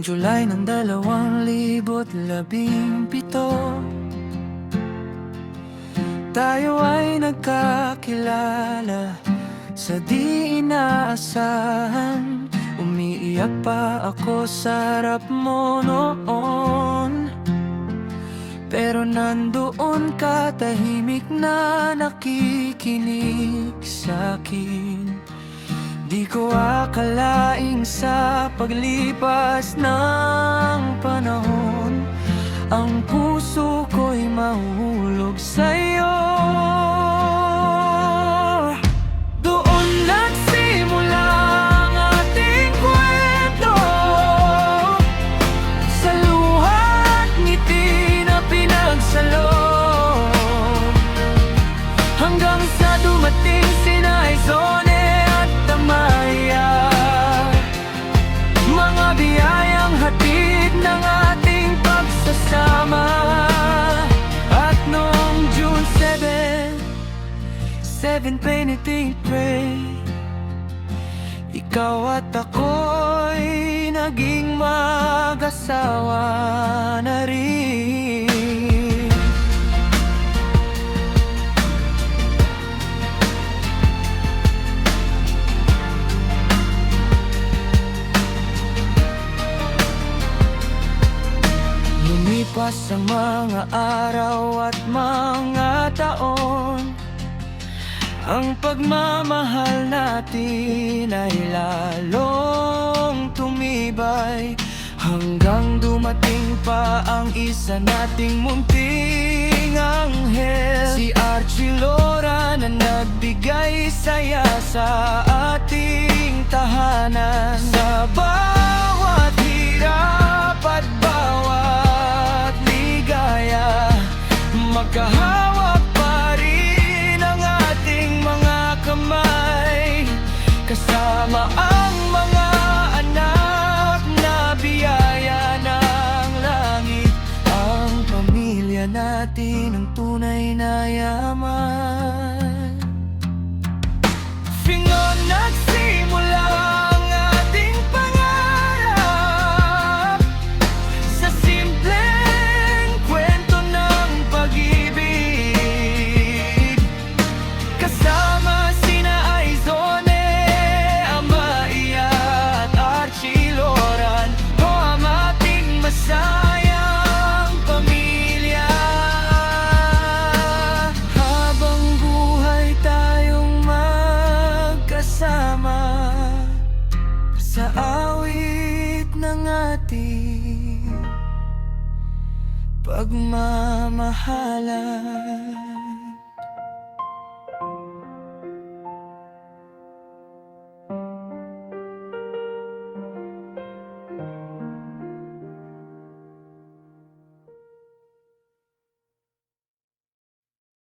July ng 2017, tayo ay nagkakilala sa di inaasahan. Umiiyak pa ako sa harap mo noon, pero nandoon ka tahimik na nakikinig sa'kin. Di ko akalaing sa paglipas ng panahon ang puso ko'y mahuhulog sa'yo. Doon nagsimula ang ating kwento, sa luha at ngiti na pinagsalo, hanggang sa dumating sina Aizone at Tamaya. Mga biyayang hatid ng ating pagsasama. At noong June 7, 2023, ikaw at ako'y naging mag-asawa na rin. Lumipas ang mga araw at mga taon, ang pagmamahal natin ay lalong tumibay, hanggang dumating pa ang isa nating munting anghel, si Archie Lora, na nagbigay saya sa ating tahanan. Sa bawat hirap at bawat ligaya, magkahawak pa rin ang ating mga kamay, kasama ang mga anak na biyaya ng langit. Ang pamilya natin ang tunay na yaman. Fingon nagsimula ang ating pangarap, sa simpleng kwento ng pag-ibig, kasama sina Aizone, Amaya at Archie Loran, o ang ating masayang pamilya. Habang buhay tayong magkasama, sa awit ng ating pagmamahalan.